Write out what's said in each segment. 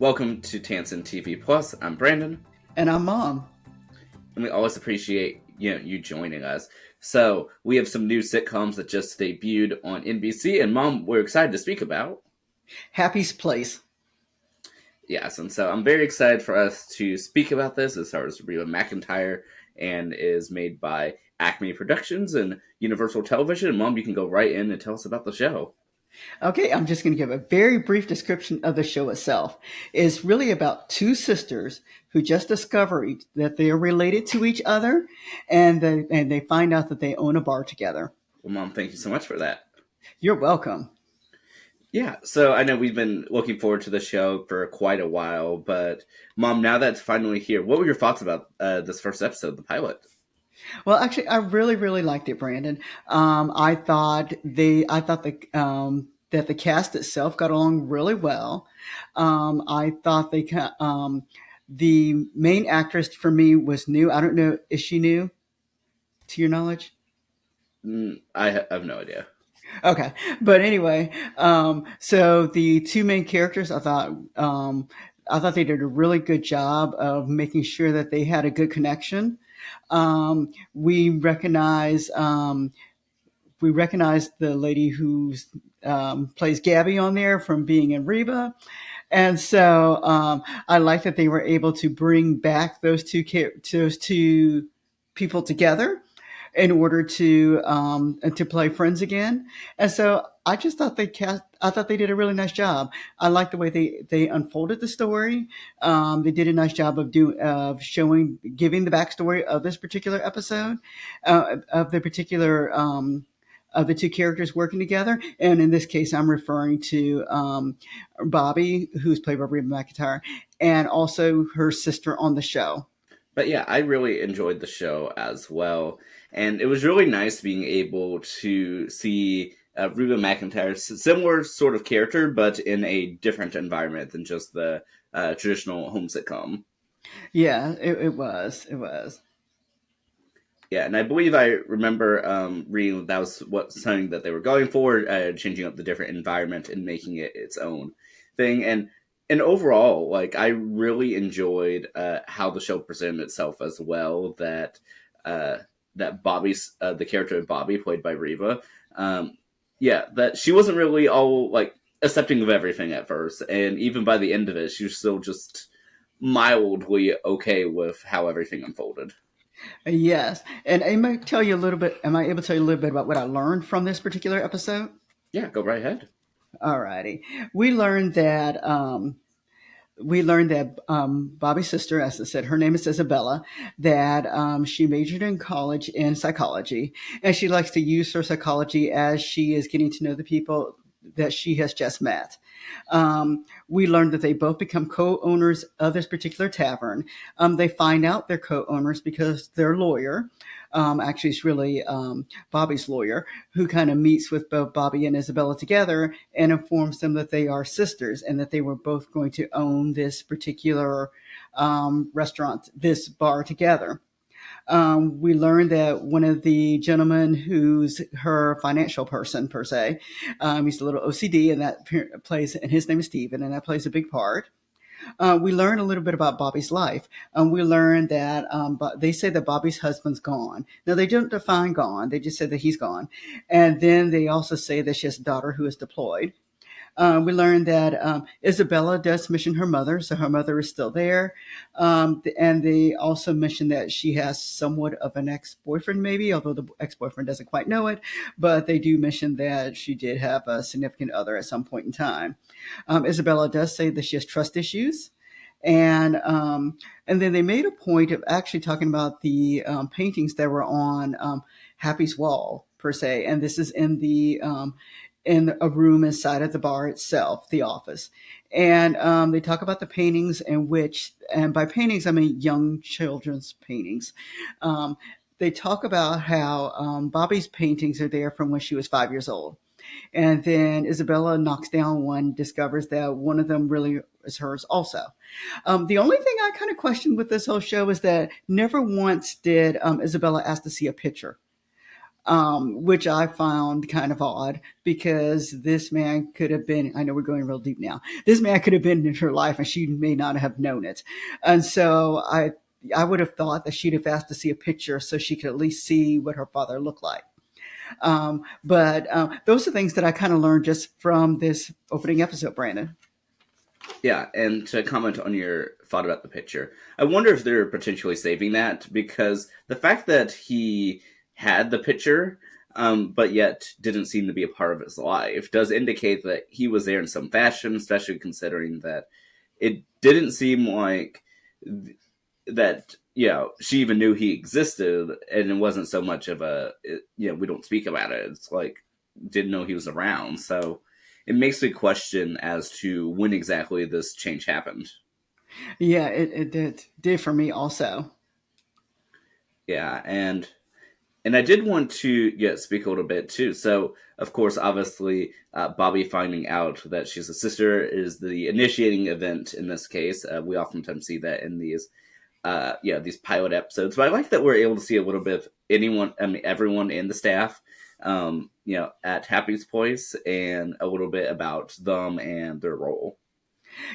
Welcome to Tansson TV Plus. I'm Brandon, And I'm Mom. and we always appreciate you joining us. So we have some new sitcoms that just debuted on NBC, and Mom, we're excited to speak about. Happy's Place. Yes, and so I'm very excited for us to speak about this. It stars Reba McEntire and is made by Acme Productions and Universal Television. Mom, you can go right in and tell us about the show. Okay, I'm just going to give a very brief description of the show itself. It's really about two sisters who just discover that they are related to each other, and they find out that they own a bar together. Well, Mom, thank you so much for that. You're welcome. Yeah, so I know we've been looking forward to the show for quite a while, but Mom, now that it's finally here, what were your thoughts about this first episode, the pilot? Well, actually, I really, really liked it, Brandon. I thought that the cast itself got along really well. I thought the main actress for me was new. I don't know, is she new to your knowledge? I have no idea. Okay, but anyway, so the two main characters, I thought they did a really good job of making sure that they had a good connection. We recognize the lady who plays Gabby on there from being in Reba. And so I like that they were able to bring back those two people together in order to play friends again. And so I thought they did a really nice job. I like the way they unfolded the story. They did a nice job giving the backstory of this particular episode, of the two characters working together. And in this case, I'm referring to Bobby, who's played by Reba McEntire, and also her sister on the show. But yeah, I really enjoyed the show as well. And it was really nice being able to see Reba McEntire's similar sort of character, but in a different environment than just the traditional home sitcom. Yeah, it was. It was. Yeah, and I believe I remember reading that was something that they were going for, changing up the different environment and making it its own thing. And overall, like I really enjoyed how the show presented itself as well. That Bobby's the character of Bobby, played by Reba, yeah, that she wasn't really all like accepting of everything at first, and even by the end of it, she was still just mildly okay with how everything unfolded. Yes, and I might tell you a little bit. Am I able to tell you a little bit about what I learned from this particular episode? Yeah, go right ahead. Alrighty, we learned that Bobby's sister, as I said, her name is Isabella, that she majored in college in psychology, and she likes to use her psychology as she is getting to know the people that she has just met. We learned that they both become co-owners of this particular tavern. They find out they're co-owners because their lawyer, actually it's really Bobby's lawyer, who kind of meets with both Bobby and Isabella together and informs them that they are sisters and that they were both going to own this particular restaurant, this bar together. We learned that one of the gentlemen who's her financial person per se, he's a little OCD, and and his name is Steven, and that plays a big part. We learned a little bit about Bobby's life. We learned that they say that Bobby's husband's gone. Now, they don't define gone. They just said that he's gone. And then they also say that she has a daughter who is deployed. We learned that Isabella does mention her mother, so her mother is still there. And they also mentioned that she has somewhat of an ex-boyfriend, maybe, although the ex-boyfriend doesn't quite know it. But they do mention that she did have a significant other at some point in time. Isabella does say that she has trust issues. And then they made a point of actually talking about the paintings that were on Happy's wall, per se. And this is in a room inside of the bar itself, the office. And they talk about the paintings and by paintings, I mean young children's paintings. They talk about how Bobby's paintings are there from when she was 5 years old. And then Isabella knocks down one, discovers that one of them really is hers also. The only thing I kind of questioned with this whole show is that never once did Isabella ask to see a picture. which I found kind of odd because this man could have been, I know we're going real deep now, this man could have been in her life and she may not have known it. And so I would have thought that she'd have asked to see a picture so she could at least see what her father looked like. But those are things that I kind of learned just from this opening episode, Brandon. Yeah, and to comment on your thought about the picture, I wonder if they're potentially saving that because the fact that he had the picture, but yet didn't seem to be a part of his life, does indicate that he was there in some fashion, especially considering that it didn't seem like that. She even knew he existed, and it wasn't so much of a, we don't speak about it. It's like didn't know he was around, so it makes me question as to when exactly this change happened. Yeah, it did for me also. Yeah, and I did want to speak a little bit too. So of course, obviously, Bobby finding out that she's a sister is the initiating event in this case. We oftentimes see that in these pilot episodes, but I like that we're able to see a little bit of everyone in the staff, at Happy's Place, and a little bit about them and their role.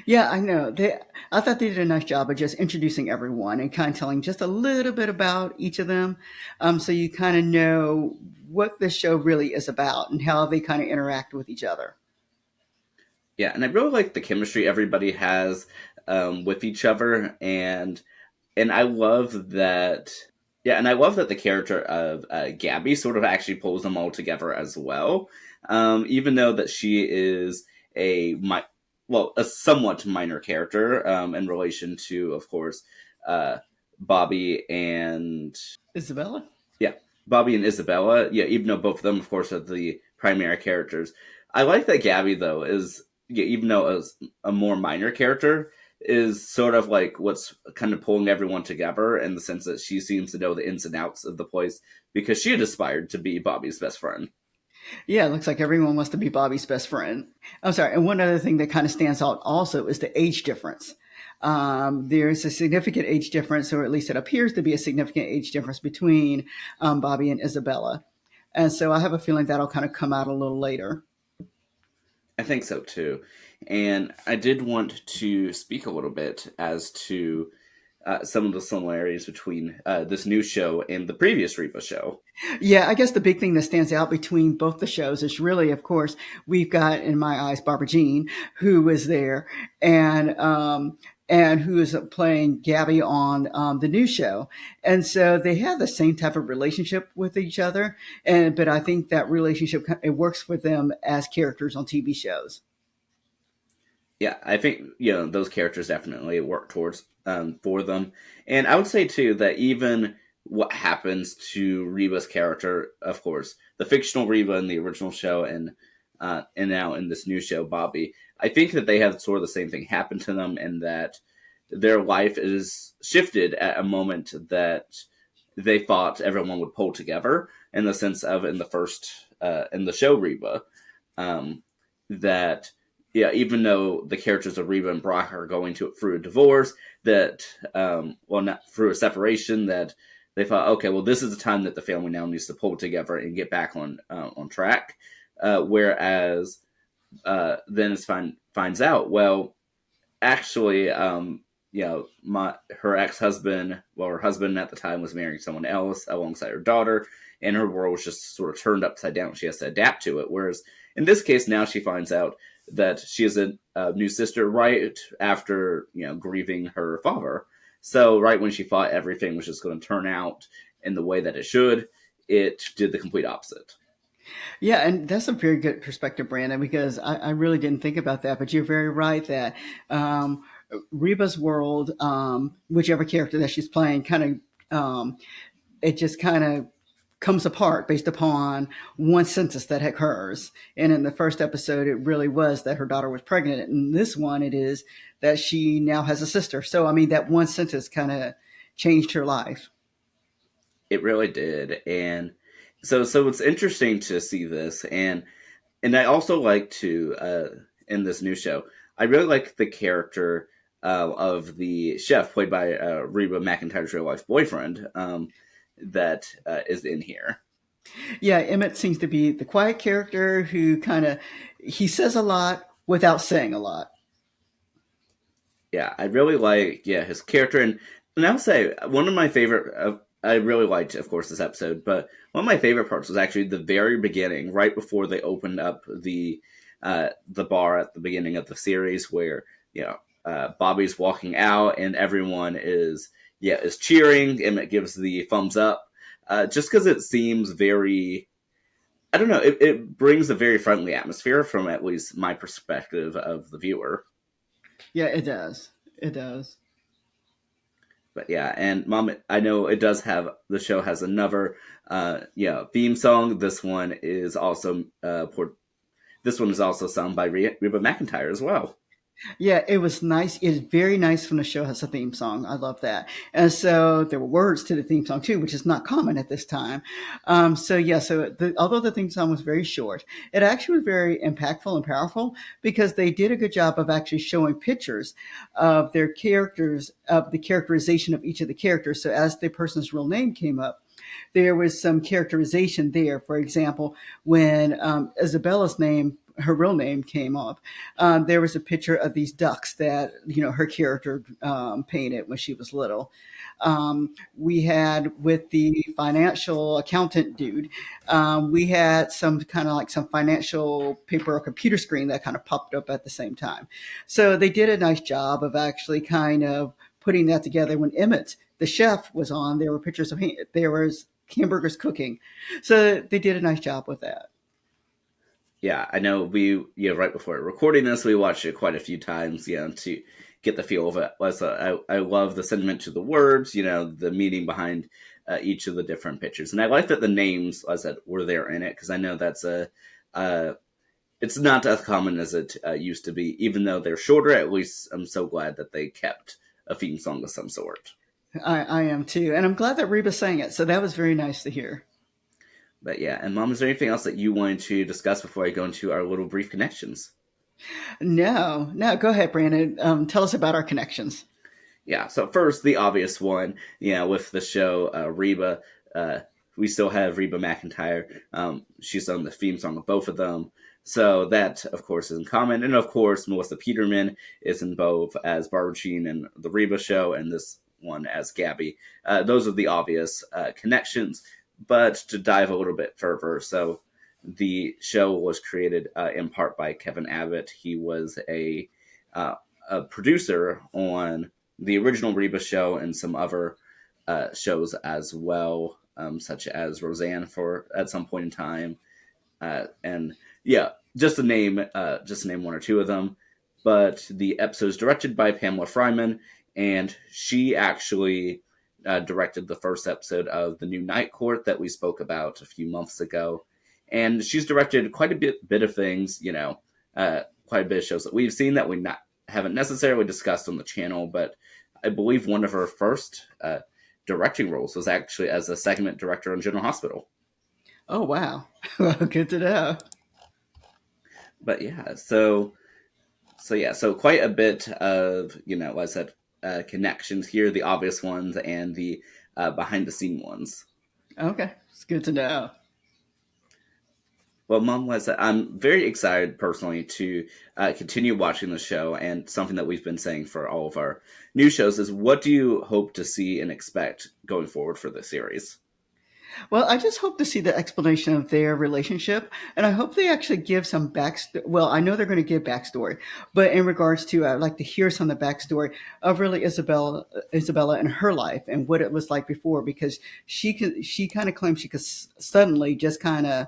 Yeah, I know. I thought they did a nice job of just introducing everyone and kind of telling just a little bit about each of them, so you kind of know what the show really is about and how they kind of interact with each other. Yeah, and I really like the chemistry everybody has with each other, and I love that. Yeah, and I love that the character of Gabby sort of actually pulls them all together as well, even though that she is a somewhat minor character in relation to, of course, uh, Bobby and Isabella? yeah, Bobby and Isabella. Yeah, even though both of them, of course, are the primary characters. I like that Gabby though is, even though as a more minor character, is sort of like what's kind of pulling everyone together in the sense that she seems to know the ins and outs of the place because she had aspired to be Bobby's best friend. Yeah, it looks like everyone wants to be Bobby's best friend. I'm sorry. And one other thing that kind of stands out also is the age difference. There's a significant age difference, or at least it appears to be a significant age difference between Bobby and Isabella. And so I have a feeling that'll kind of come out a little later. I think so too. And I did want to speak a little bit as to some of the similarities between this new show and the previous Reba show. Yeah, I guess the big thing that stands out between both the shows is really, of course, we've got in my eyes Barbara Jean, who was there, and who is playing Gabby on the new show, and so they have the same type of relationship with each other, and but I think that relationship it works for them as characters on TV shows. Yeah, I think those characters definitely work towards for them, and I would say too that even what happens to Reba's character, of course, the fictional Reba in the original show, and now in this new show, Bobby, I think that they have sort of the same thing happen to them, and that their life is shifted at a moment that they thought everyone would pull together in the sense of in the first in the show Reba, um, that even though the characters of Reba and Brock are going through a divorce, that not through a separation, that they thought, okay, well, this is the time that the family now needs to pull together and get back on track. Whereas then it finds out, well, actually, her ex husband, well, her husband at the time was marrying someone else alongside her daughter, and her world was just sort of turned upside down. She has to adapt to it. Whereas in this case, now she finds out that she is a new sister right after grieving her father. So right when she thought everything was just going to turn out in the way that it should, it did the complete opposite. Yeah, and that's a very good perspective, Brandon, because I really didn't think about that. But you're very right that um, Reba's world, whichever character that she's playing, kind of it just kind of comes apart based upon one sentence that occurs. And in the first episode, it really was that her daughter was pregnant. And in this one, it is that she now has a sister. So, I mean, that one sentence kind of changed her life. It really did, and so it's interesting to see this, and I also like to in this new show, I really like the character of the chef played by Reba McEntire's real life boyfriend that is in here. Yeah, Emmett seems to be the quiet character who kind of he says a lot without saying a lot. Yeah, I really like his character, and I'll say one of my favorite. I really liked, of course, this episode, but one of my favorite parts was actually the very beginning, right before they opened up the bar at the beginning of the series, where Bobby's walking out and everyone is cheering, and it gives the thumbs up, just because it seems very. I don't know. It brings a very friendly atmosphere from at least my perspective of the viewer. Yeah, it does. It does. But yeah, and Mom, I know it does have the show has another theme song. This one is also sung by Reba McEntire as well. Yeah, it was nice. It's very nice when the show has a theme song. I love that. And so there were words to the theme song too, which is not common at this time. Although the theme song was very short, it actually was very impactful and powerful because they did a good job of actually showing pictures of their characters, of the characterization of each of the characters. So as the person's real name came up, there was some characterization there. For example, when Isabella's name, her real name came up, there was a picture of these ducks that her character painted when she was little. We had with the financial accountant dude, we had some kind of like some financial paper or computer screen that kind of popped up at the same time. So they did a nice job of actually kind of putting that together. When Emmett, the chef, was on, there were pictures of there was hamburgers cooking. So they did a nice job with that. Yeah, I know right before recording this, we watched it quite a few times, to get the feel of it. I love the sentiment to the words, the meaning behind each of the different pictures, and I like that the names, as I said, were there in it because I know that's it's not as common as it used to be. Even though they're shorter, at least I'm so glad that they kept a theme song of some sort. I am too. And I'm glad that Reba sang it. So that was very nice to hear. But yeah, and Mom, is there anything else that you wanted to discuss before I go into our little brief connections? No, no, go ahead, Brandon. Tell us about our connections. Yeah, so first, the obvious one, with the show, Reba, we still have Reba McEntire. She's on the theme song of both of them. So that, of course, is in common. And of course, Melissa Peterman is in both as Barbara Jean and The Reba Show, and this one as Gabby. Those are the obvious connections. But to dive a little bit further, so the show was created in part by Kevin Abbott. He was a producer on the original Reba Show and some other shows as well, such as Roseanne for at some point in time, and yeah, just to name one or two of them. But the episode is directed by Pamela Fryman, and she actually directed the first episode of the new Night Court that we spoke about a few months ago. And she's directed quite a bit of things, quite a bit of shows that we've seen that we haven't necessarily discussed on the channel. But I believe one of her first directing roles was actually as a segment director on General Hospital. Oh, wow. Well, good to know. But yeah, so quite a bit of like I said, connections here, the obvious ones and the behind the scene ones. Okay. It's good to know. Well, Mom, like I said, I'm very excited personally to continue watching the show, and something that we've been saying for all of our new shows is, what do you hope to see and expect going forward for the series? Well, I just hope to see the explanation of their relationship, and I hope they actually give some backstory. Well, I know they're going to give backstory, but in regards to, I'd like to hear some of the backstory of really Isabella and her life and what it was like before, because she kind of claims she could suddenly just I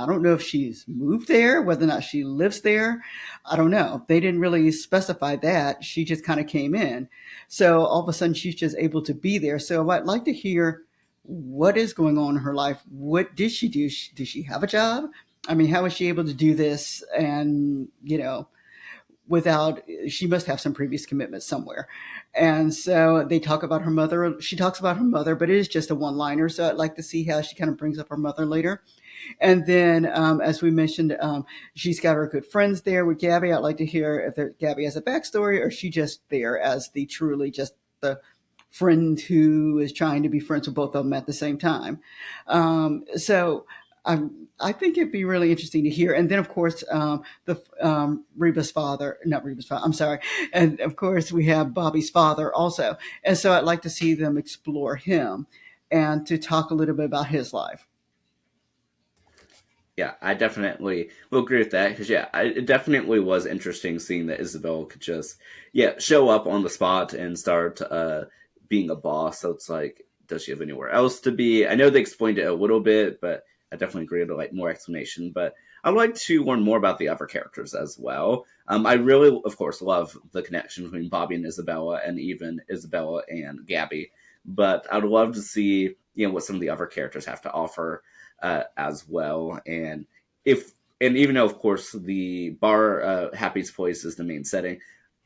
don't know if she's moved there, whether or not she lives there. I don't know. They didn't really specify that. She just kind of came in. So all of a sudden she's just able to be there. So I'd like to hear what is going on in her life. What did she do? Did she have a job? I mean, how was she able to do this? And, without, she must have some previous commitments somewhere. And so they talk about her mother. She talks about her mother, but it is just a one liner. So I'd like to see how she kind of brings up her mother later. And then, as we mentioned, she's got her good friends there with Gabby. I'd like to hear if Gabby has a backstory or she just there as the truly just the friend who is trying to be friends with both of them at the same time. So I think it'd be really interesting to hear. And then, of course, the Reba's father, not Reba's father, I'm sorry. And of course, we have Bobby's father also. And so I'd like to see them explore him and to talk a little bit about his life. Yeah, I definitely will agree with that because it definitely was interesting seeing that Isabel could just show up on the spot and start being a boss. So it's like, does she have anywhere else to be? I know they explained it a little bit, but I definitely agree with like more explanation. But I'd like to learn more about the other characters as well. I really, of course, love the connection between Bobby and Isabella, and even Isabella and Gabby. But I'd love to see what some of the other characters have to offer as well. If and even though, of course, the bar Happy's Place is the main setting,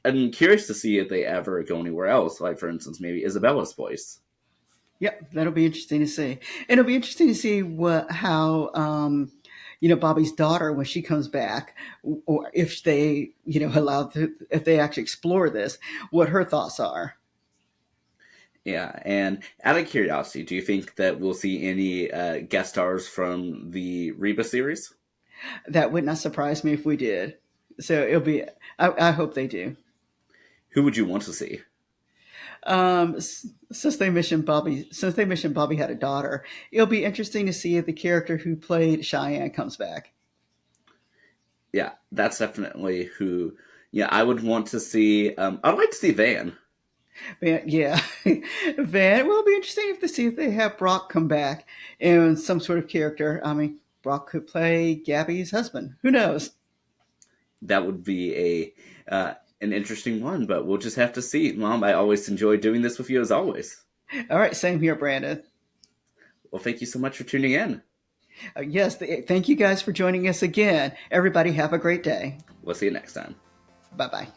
I'm curious to see if they ever go anywhere else. Like, for instance, maybe Isabella's place. Yep, that'll be interesting to see. And it'll be interesting to see how Bobby's daughter, when she comes back, or if they if they actually explore this, what her thoughts are. Yeah, and out of curiosity, do you think that we'll see any guest stars from the Reba series? That would not surprise me if we did. So it'll be. I hope they do. Who would you want to see? Since they mentioned Bobby had a daughter, it'll be interesting to see if the character who played Cheyenne comes back. Yeah, that's definitely who. Yeah, I would want to see. I'd like to see Van. Van, yeah, Van. Well, it'll be interesting if to see if they have Brock come back in some sort of character. I mean, Brock could play Gabby's husband. Who knows? That would be an interesting one, but we'll just have to see. Mom, I always enjoy doing this with you as always. All right, same here, Brandon. Well, thank you so much for tuning in. Yes, thank you guys for joining us again. Everybody, have a great day. We'll see you next time. Bye bye.